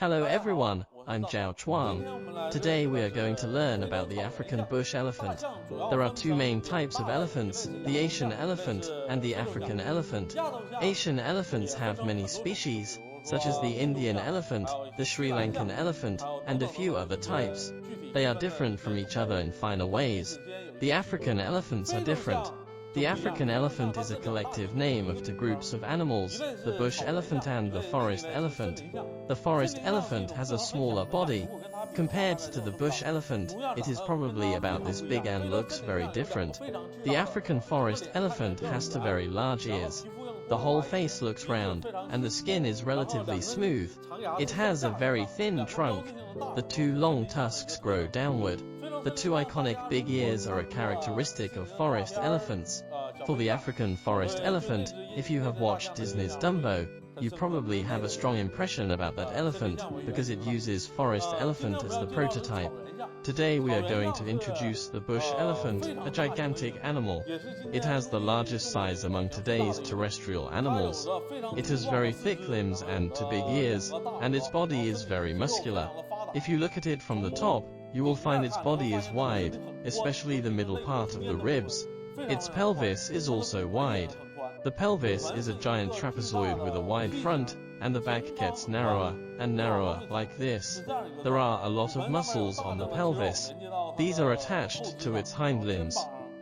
Hello everyone, I'm ZHAO Chuang. Today we are going to learn about the African bush elephant. There are two main types of elephants, the Asian elephant and the African elephant. Asian elephants have many species, such as the Indian elephant, the Sri Lankan elephant, and a few other types. They are different from each other in finer ways. The African elephants are different. The African elephant is a collective name of two groups of animals, the bush elephant and the forest elephant. The forest elephant has a smaller body. Compared to the bush elephant, it is probably about this big and looks very different. The African forest elephant has two very large ears. The whole face looks round, and the skin is relatively smooth. It has a very thin trunk. The two long tusks grow downward. The two iconic big ears are a characteristic of forest elephants. For the African forest elephant, if you have watched Disney's Dumbo, you probably have a strong impression about that elephant, because it uses forest elephant as the prototype. Today we are going to introduce the bush elephant, a gigantic animal. It has the largest size among today's terrestrial animals. It has very thick limbs and two big ears, and its body is very muscular. If you look at it from the top, you will find its body is wide, especially the middle part of the ribs. Its pelvis is also wide. The pelvis is a giant trapezoid with a wide front, and the back gets narrower and narrower like this. There are a lot of muscles on the pelvis. These are attached to its hind limbs.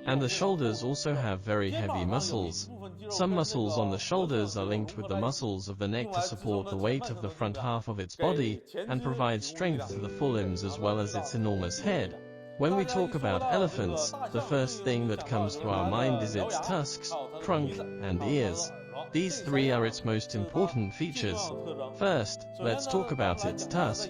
And the shoulders also have very heavy muscles. Some muscles on the shoulders are linked with the muscles of the neck to support the weight of the front half of its body, and provide strength to the forelimbs as well as its enormous head. When we talk about elephants, the first thing that comes to our mind is its tusks, trunk, and ears. These three are its most important features. First, let's talk about its tusk.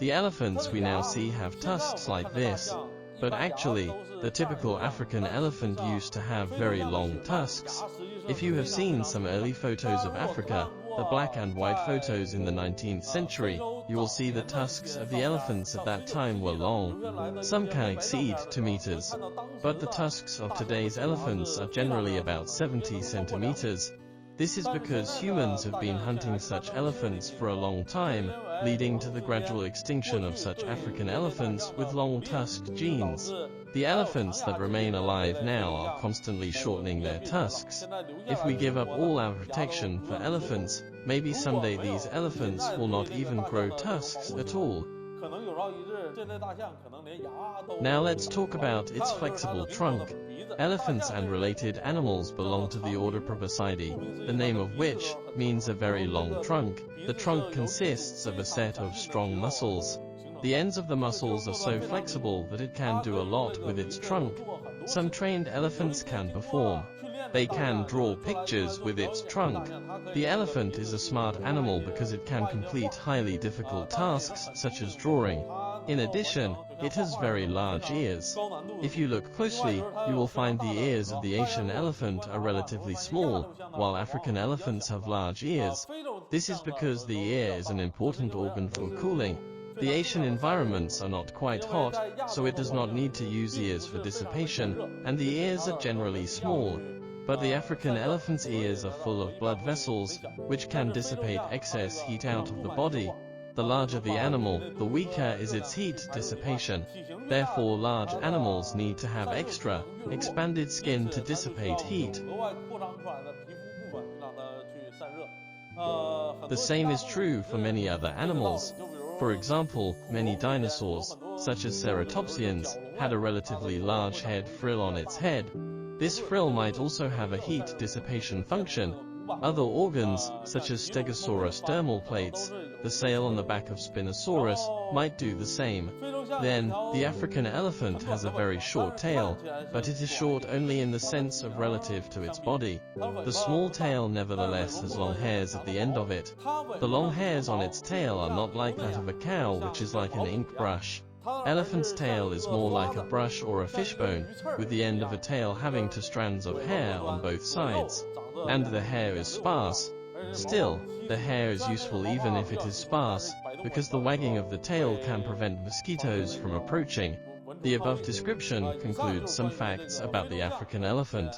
The elephants we now see have tusks like this. But actually, the typical African elephant used to have very long tusks. If you have seen some early photos of Africa, the black and white photos in the 19th century, you will see the tusks of the elephants at that time were long. Some can exceed 2 meters. But the tusks of today's elephants are generally about 70 centimeters. This is because humans have been hunting such elephants for a long time, leading to the gradual extinction of such African elephants with long-tusked genes. The elephants that remain alive now are constantly shortening their tusks. If we give up all our protection for elephants, maybe someday these elephants will not even grow tusks at all. Now let's talk about its flexible trunk. Elephants and related animals belong to the order Proboscidae, the name of which means a very long trunk. The trunk consists of a set of strong muscles. The ends of the muscles are so flexible that it can do a lot with its trunk. Some trained elephants can perform. They can draw pictures with its trunk. The elephant is a smart animal because it can complete highly difficult tasks such as drawing. In addition, it has very large ears. If you look closely, you will find the ears of the Asian elephant are relatively small, while African elephants have large ears. This is because the ear is an important organ for cooling. The Asian environments are not quite hot, so it does not need to use ears for dissipation, and the ears are generally small. But the African elephant's ears are full of blood vessels, which can dissipate excess heat out of the body. The larger the animal, the weaker is its heat dissipation. Therefore, large animals need to have extra, expanded skin to dissipate heat. The same is true for many other animals. For example, many dinosaurs, such as ceratopsians, had a relatively large head frill on its head. This frill might also have a heat dissipation function. Other organs, such as Stegosaurus dermal plates, the sail on the back of Spinosaurus, might do the same. Then, the African elephant has a very short tail, but it is short only in the sense of relative to its body. The small tail nevertheless has long hairs at the end of it. The long hairs on its tail are not like that of a cow, which is like an ink brush. Elephant's tail is more like a brush or a fishbone, with the end of a tail having 2 strands of hair on both sides. And the hair is sparse. Still, the hair is useful even if it is sparse, because the wagging of the tail can prevent mosquitoes from approaching. The above description concludes some facts about the African elephant.